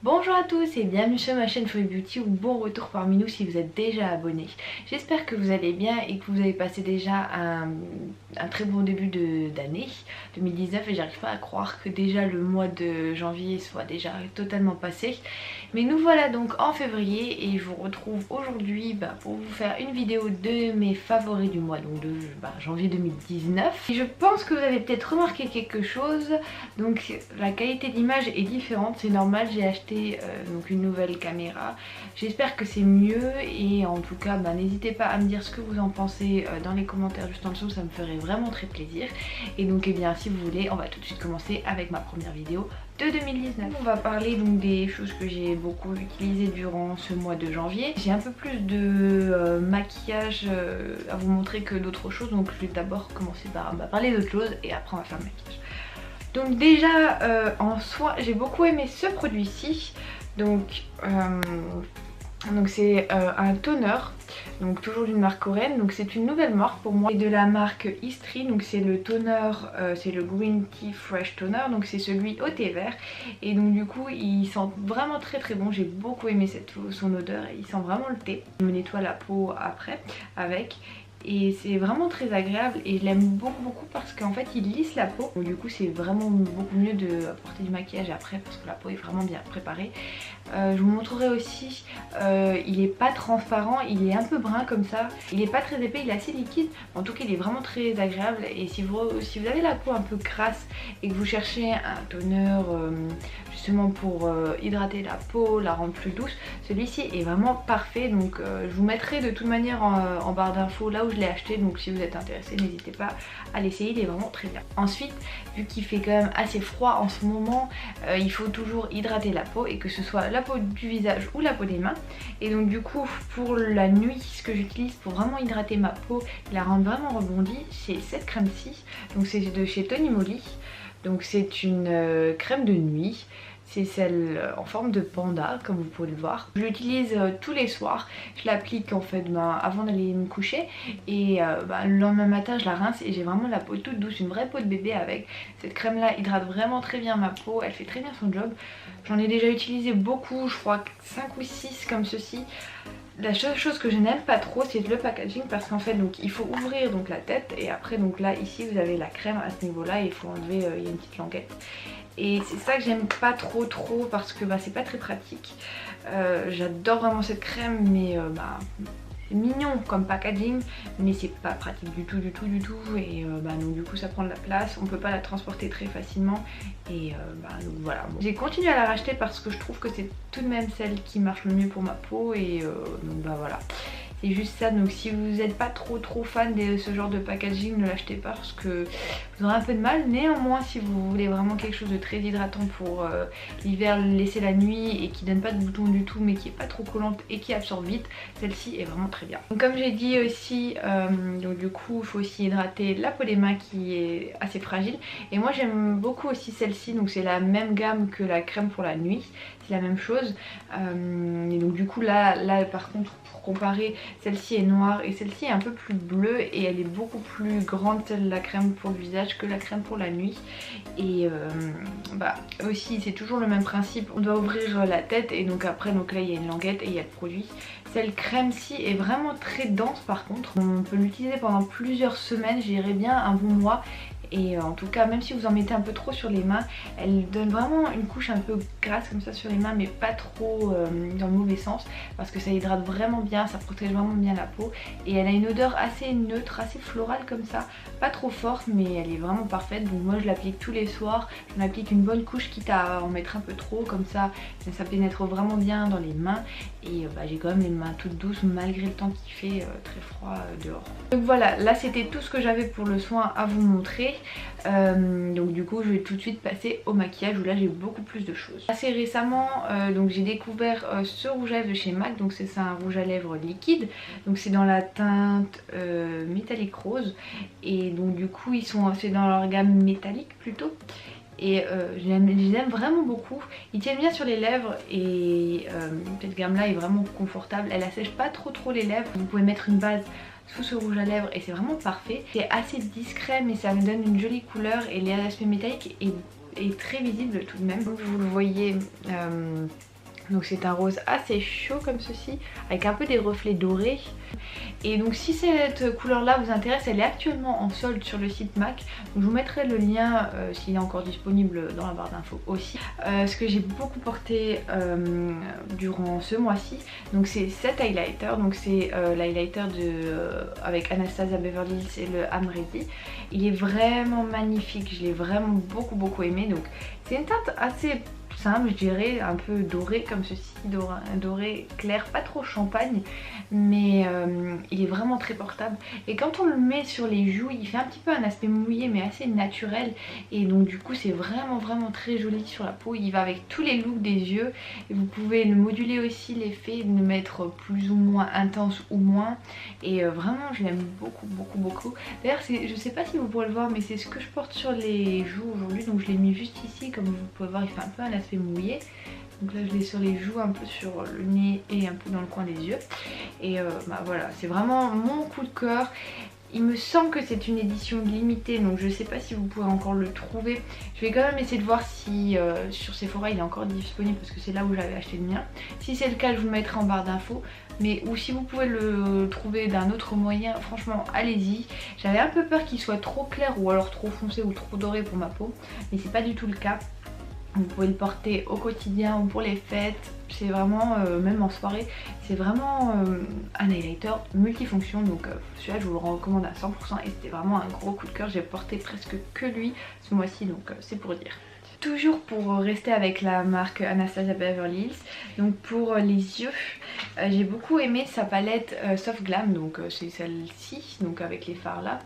Bonjour à tous et bienvenue sur ma chaîne Free Beauty ou bon retour parmi nous si vous êtes déjà abonnés. J'espère que vous allez bien et que vous avez passé déjà un très bon début d'année 2019 et j'arrive pas à croire que déjà le mois de janvier soit déjà totalement passé. Mais nous voilà donc en février et je vous retrouve aujourd'hui pour vous faire une vidéo de mes favoris du mois donc de janvier 2019. Et je pense que vous avez peut-être remarqué quelque chose, donc la qualité d'image est différente, c'est normal, j'ai acheté donc une nouvelle caméra. J'espère que c'est mieux et en tout cas n'hésitez pas à me dire ce que vous en pensez dans les commentaires juste en dessous, ça me ferait vraiment très plaisir. Et donc si vous voulez on va tout de suite commencer avec ma première vidéo de 2019. On va parler donc des choses que j'ai beaucoup utilisées durant ce mois de janvier. J'ai un peu plus de maquillage à vous montrer que d'autres choses, donc je vais d'abord commencer par parler d'autres choses et après on va faire le maquillage. Donc déjà en soi j'ai beaucoup aimé ce produit-ci, donc c'est un toner, donc toujours d'une marque coréenne, donc c'est une nouvelle marque pour moi, et de la marque Istri, donc c'est le toner, c'est le Green Tea Fresh Toner, donc c'est celui au thé vert, et donc du coup il sent vraiment très bon, j'ai beaucoup aimé son odeur, il sent vraiment le thé. Je me nettoie la peau après avec. Et c'est vraiment très agréable et je l'aime beaucoup parce qu'en fait il lisse la peau. Donc, du coup c'est vraiment beaucoup mieux de porter du maquillage après parce que la peau est vraiment bien préparée. Je vous montrerai aussi, il est pas transparent, il est un peu brun comme ça. Il est pas très épais, il est assez liquide. En tout cas il est vraiment très agréable. Et si vous avez la peau un peu grasse et que vous cherchez un toner justement pour hydrater la peau, la rendre plus douce, celui-ci est vraiment parfait. Donc je vous mettrai de toute manière en barre d'infos là où je l'ai acheté, donc si vous êtes intéressé n'hésitez pas à l'essayer, il est vraiment très bien. Ensuite, vu qu'il fait quand même assez froid en ce moment, il faut toujours hydrater la peau, et que ce soit la peau du visage ou la peau des mains. Et donc du coup pour la nuit, ce que j'utilise pour vraiment hydrater ma peau et la rendre vraiment rebondie, c'est cette crème-ci, donc c'est de chez Tony Moly. Donc c'est une crème de nuit. C'est celle en forme de panda comme vous pouvez le voir. Je l'utilise tous les soirs. Je l'applique en fait avant d'aller me coucher. Et le lendemain matin je la rince et j'ai vraiment la peau toute douce, une vraie peau de bébé avec. Cette crème là hydrate vraiment très bien ma peau, elle fait très bien son job. J'en ai déjà utilisé beaucoup, je crois 5 ou 6 comme ceci. La seule chose que je n'aime pas trop c'est le packaging, parce qu'en fait donc il faut ouvrir donc la tête et après donc là ici vous avez la crème à ce niveau là et il faut enlever, il y a une petite languette. Et c'est ça que j'aime pas trop parce que c'est pas très pratique. J'adore vraiment cette crème mais c'est mignon comme packaging mais c'est pas pratique du tout et donc du coup ça prend de la place, on peut pas la transporter très facilement et donc voilà. Bon. J'ai continué à la racheter parce que je trouve que c'est tout de même celle qui marche le mieux pour ma peau et donc voilà. C'est juste ça, donc si vous n'êtes pas trop fan de ce genre de packaging, ne l'achetez pas parce que vous aurez un peu de mal. Néanmoins, si vous voulez vraiment quelque chose de très hydratant pour l'hiver, laisser la nuit et qui donne pas de boutons du tout mais qui est pas trop collante et qui absorbe vite, celle-ci est vraiment très bien. Donc comme j'ai dit aussi, donc du coup il faut aussi hydrater la peau des mains qui est assez fragile. Et moi j'aime beaucoup aussi celle-ci, donc c'est la même gamme que la crème pour la nuit, c'est la même chose. Et donc du coup là par contre pour comparer, celle-ci est noire et celle-ci est un peu plus bleue et elle est beaucoup plus grande, celle de la crème pour le visage, que la crème pour la nuit. Et aussi c'est toujours le même principe, on doit ouvrir la tête et donc après là il y a une languette et il y a le produit. Cette crème-ci est vraiment très dense par contre, on peut l'utiliser pendant plusieurs semaines, je dirais bien un bon mois. Et en tout cas même si vous en mettez un peu trop sur les mains, elle donne vraiment une couche un peu grasse comme ça sur les mains mais pas trop dans le mauvais sens, parce que ça hydrate vraiment bien, ça protège vraiment bien la peau et elle a une odeur assez neutre, assez florale comme ça, pas trop forte mais elle est vraiment parfaite. Donc moi je l'applique tous les soirs, je m'applique une bonne couche quitte à en mettre un peu trop, comme ça pénètre vraiment bien dans les mains et j'ai quand même les mains toutes douces malgré le temps qui fait très froid dehors. Donc voilà, là c'était tout ce que j'avais pour le soin à vous montrer. Donc du coup je vais tout de suite passer au maquillage où là j'ai beaucoup plus de choses. Assez récemment donc j'ai découvert ce rouge à lèvres de chez MAC, donc c'est un rouge à lèvres liquide, donc c'est dans la teinte métallique rose et donc du coup c'est dans leur gamme métallique plutôt. Et je les aime vraiment beaucoup, ils tiennent bien sur les lèvres et cette gamme là est vraiment confortable, elle assèche pas trop les lèvres. Vous pouvez mettre une base sous ce rouge à lèvres et c'est vraiment parfait. C'est assez discret mais ça me donne une jolie couleur et l'aspect métallique est très visible tout de même. Donc vous le voyez Donc c'est un rose assez chaud comme ceci, avec un peu des reflets dorés. Et donc si cette couleur là vous intéresse, elle est actuellement en solde sur le site MAC. Donc je vous mettrai le lien s'il est encore disponible dans la barre d'infos aussi. Ce que j'ai beaucoup porté durant ce mois-ci, donc c'est cet highlighter. Donc c'est l'highlighter avec Anastasia Beverly Hills et le Amrezi. Il est vraiment magnifique, je l'ai vraiment beaucoup aimé. Donc c'est une teinte assez simple, je dirais, un peu doré comme ceci, doré clair, pas trop champagne, mais il est vraiment très portable. Et quand on le met sur les joues, il fait un petit peu un aspect mouillé mais assez naturel, et donc du coup c'est vraiment très joli sur la peau. Il va avec tous les looks des yeux, et vous pouvez le moduler aussi l'effet, le mettre plus ou moins intense ou moins, et vraiment je l'aime beaucoup. D'ailleurs je sais pas si vous pourrez le voir, mais c'est ce que je porte sur les joues aujourd'hui. Donc je l'ai mis juste ici, comme vous pouvez voir il fait un peu un aspect mouillé. Donc là je l'ai sur les joues, un peu sur le nez et un peu dans le coin des yeux. Et bah voilà, c'est vraiment mon coup de cœur. Il me semble que c'est une édition limitée, donc je sais pas si vous pouvez encore le trouver. Je vais quand même essayer de voir si sur Sephora il est encore disponible, parce que c'est là où j'avais acheté le mien. Si c'est le cas, je vous le mettrai en barre d'infos. Mais ou si vous pouvez le trouver d'un autre moyen, franchement allez-y. J'avais un peu peur qu'il soit trop clair ou alors trop foncé ou trop doré pour ma peau, mais c'est pas du tout le cas. Vous pouvez le porter au quotidien ou pour les fêtes. C'est vraiment, même en soirée, c'est vraiment un highlighter multifonction. Donc celui-là je vous le recommande à 100% et c'était vraiment un gros coup de cœur. J'ai porté presque que lui ce mois-ci, donc c'est pour dire. Toujours pour rester avec la marque Anastasia Beverly Hills, donc pour les yeux, j'ai beaucoup aimé sa palette Soft Glam, donc c'est celle-ci, donc avec les fards là.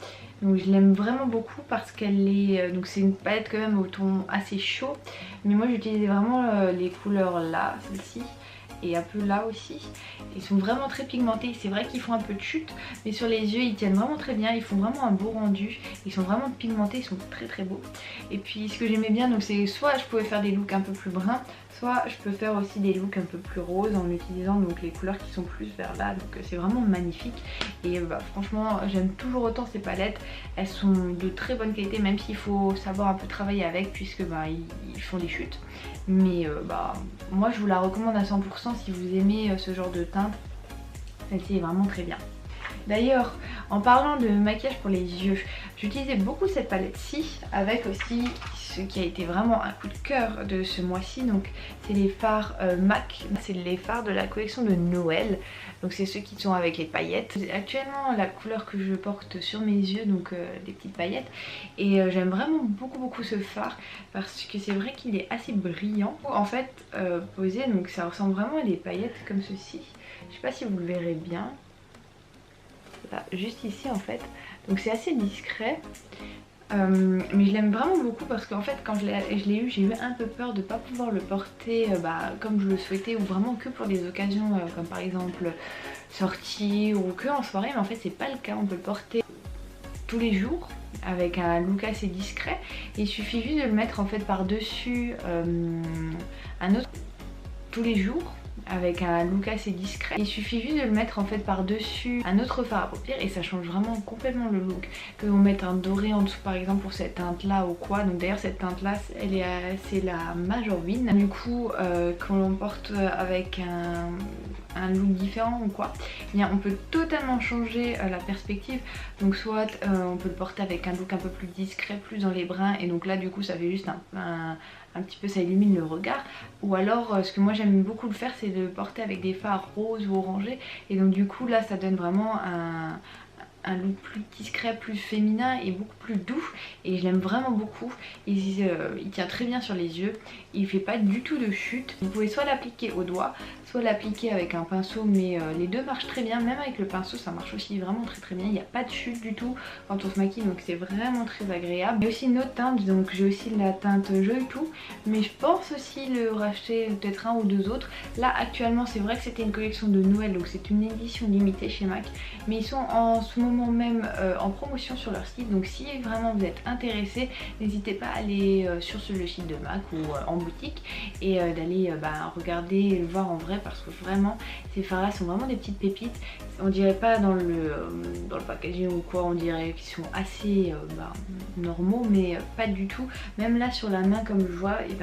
Donc je l'aime vraiment beaucoup parce qu'elle est, donc c'est une palette quand même au ton assez chaud, mais moi j'utilisais vraiment les couleurs là, celle-ci, et un peu là aussi. Ils sont vraiment très pigmentés, c'est vrai qu'ils font un peu de chute, mais sur les yeux ils tiennent vraiment très bien, ils font vraiment un beau rendu, ils sont vraiment pigmentés, ils sont très beaux. Et puis ce que j'aimais bien, donc c'est soit je pouvais faire des looks un peu plus bruns, soit je peux faire aussi des looks un peu plus roses en utilisant donc les couleurs qui sont plus vers là, donc c'est vraiment magnifique. Et bah, franchement j'aime toujours autant ces palettes, elles sont de très bonne qualité, même s'il faut savoir un peu travailler avec, puisque bah, ils font des chutes. Mais bah, moi je vous la recommande à 100% si vous aimez ce genre de teinte, celle-ci est vraiment très bien. D'ailleurs, en parlant de maquillage pour les yeux, j'utilisais beaucoup cette palette-ci, avec aussi ce qui a été vraiment un coup de cœur de ce mois-ci. Donc c'est les fards MAC, c'est les fards de la collection de Noël. Donc c'est ceux qui sont avec les paillettes. C'est actuellement la couleur que je porte sur mes yeux, donc des petites paillettes. Et j'aime vraiment beaucoup ce fard, parce que c'est vrai qu'il est assez brillant. En fait, posé, donc ça ressemble vraiment à des paillettes comme ceci. Je sais pas si vous le verrez bien. Là, juste ici en fait, donc c'est assez discret, mais je l'aime vraiment beaucoup parce qu'en fait quand je l'ai eu, j'ai eu un peu peur de ne pas pouvoir le porter comme je le souhaitais, ou vraiment que pour des occasions comme par exemple sortie ou que en soirée. Mais en fait c'est pas le cas, on peut le porter tous les jours avec un look assez discret. Il suffit juste de le mettre en fait par dessus un autre tous les jours avec un look assez discret. Il suffit juste de le mettre en fait par dessus un autre fard à paupières et ça change vraiment complètement le look. Que l'on mette un doré en dessous par exemple pour cette teinte là ou quoi. Donc d'ailleurs cette teinte là c'est la Major Win. Du coup quand l'on porte avec un look différent ou quoi, eh bien, on peut totalement changer la perspective. Donc soit on peut le porter avec un look un peu plus discret, plus dans les brins, et donc là du coup ça fait juste un petit peu, ça illumine le regard. Ou alors ce que moi j'aime beaucoup le faire, c'est de le porter avec des fards roses ou orangés, et donc du coup là ça donne vraiment un look plus discret, plus féminin et beaucoup plus doux, et je l'aime vraiment beaucoup. Il tient très bien sur les yeux, il fait pas du tout de chute. Vous pouvez soit l'appliquer au doigt, soit l'appliquer avec un pinceau, mais les deux marchent très bien. Même avec le pinceau ça marche aussi vraiment très bien, il n'y a pas de chute du tout quand on se maquille, donc c'est vraiment très agréable. Il y a aussi une autre teinte, donc j'ai aussi la teinte Joy Tout, mais je pense aussi le racheter peut-être un ou deux autres. Là actuellement c'est vrai que c'était une collection de Noël, donc c'est une édition limitée chez MAC, mais ils sont en ce moment même en promotion sur leur site, donc si vraiment vous êtes intéressé, n'hésitez pas à aller sur le site de MAC ou en boutique et d'aller regarder et le voir en vrai, parce que vraiment ces fards là sont vraiment des petites pépites. on dirait pas dans le packaging ou quoi, on dirait qu'ils sont assez normaux, mais pas du tout. Même là sur la main comme je vois, et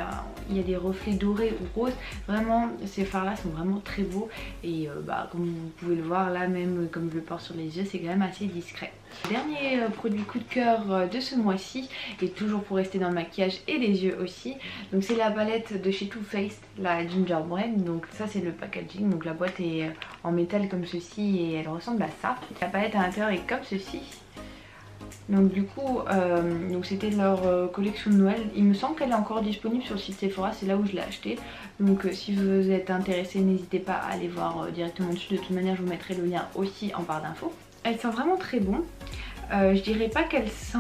il y a des reflets dorés ou roses. Vraiment ces fards là sont vraiment très beaux et comme vous pouvez le voir là, même comme je le porte sur les yeux, c'est quand même assez discret. Dernier produit coup de cœur de ce mois-ci, et toujours pour rester dans le maquillage et les yeux aussi, donc c'est la palette de chez Too Faced, la Gingerbread. Donc ça c'est le packaging, donc la boîte est en métal comme ceci et elle ressemble à ça. La palette à l'intérieur est comme ceci. Donc du coup, c'était leur collection de Noël. Il me semble qu'elle est encore disponible sur le site Sephora, c'est là où je l'ai acheté. Donc si vous êtes intéressé, n'hésitez pas à aller voir directement dessus. De toute manière, je vous mettrai le lien aussi en barre d'infos. Elle sent vraiment très bon. Je dirais pas qu'elle sent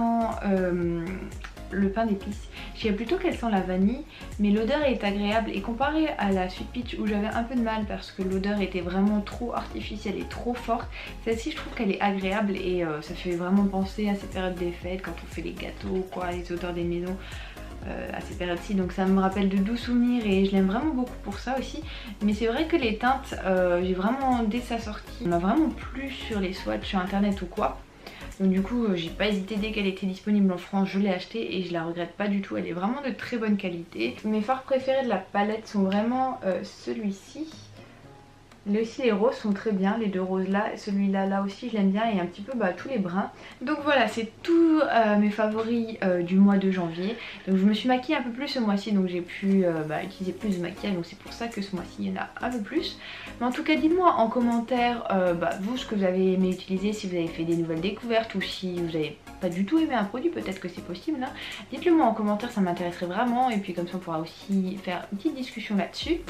le pain d'épices, je dirais plutôt qu'elle sent la vanille, mais l'odeur est agréable. Et comparé à la Sweet Peach où j'avais un peu de mal parce que l'odeur était vraiment trop artificielle et trop forte, celle-ci je trouve qu'elle est agréable et ça fait vraiment penser à ces périodes des fêtes quand on fait les gâteaux, quoi, les odeurs des maisons. À ces périodes-ci, donc ça me rappelle de doux souvenirs et je l'aime vraiment beaucoup pour ça aussi. Mais c'est vrai que les teintes, j'ai vraiment, dès sa sortie, on m'a vraiment plu sur les swatchs sur internet ou quoi. Donc du coup j'ai pas hésité, dès qu'elle était disponible en France je l'ai achetée et je la regrette pas du tout, elle est vraiment de très bonne qualité. Mes fards préférés de la palette sont vraiment celui-ci. Là aussi les roses sont très bien, les deux roses là, celui-là là aussi je l'aime bien et un petit peu tous les bruns. Donc voilà, c'est tous mes favoris du mois de janvier. Donc je me suis maquillée un peu plus ce mois-ci, donc j'ai pu utiliser plus de maquillage, donc c'est pour ça que ce mois-ci il y en a un peu plus. Mais en tout cas dites-moi en commentaire vous ce que vous avez aimé utiliser, si vous avez fait des nouvelles découvertes ou si vous avez pas du tout aimé un produit, peut-être que c'est possible hein. Dites-le moi en commentaire, ça m'intéresserait vraiment et puis comme ça on pourra aussi faire une petite discussion là-dessus.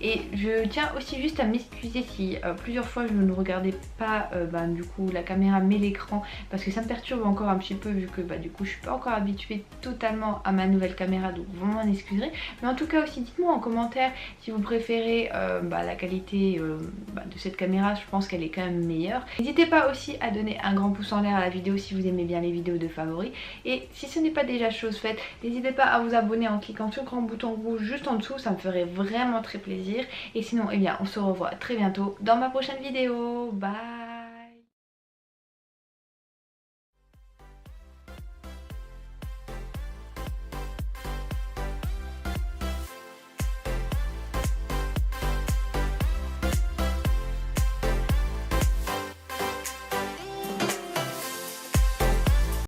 Et je tiens aussi juste à m'excuser si plusieurs fois je ne regardais pas du coup la caméra mais l'écran, parce que ça me perturbe encore un petit peu vu que du coup je suis pas encore habituée totalement à ma nouvelle caméra, donc vous m'en excuserez. Mais en tout cas aussi dites-moi en commentaire si vous préférez la qualité de cette caméra, je pense qu'elle est quand même meilleure. N'hésitez pas aussi à donner un grand pouce en l'air à la vidéo si vous aimez bien les vidéos de favoris, et si ce n'est pas déjà chose faite, n'hésitez pas à vous abonner en cliquant sur le grand bouton rouge juste en dessous, ça me ferait vraiment très plaisir. Et sinon on se revoit très bientôt dans ma prochaine vidéo. Bye!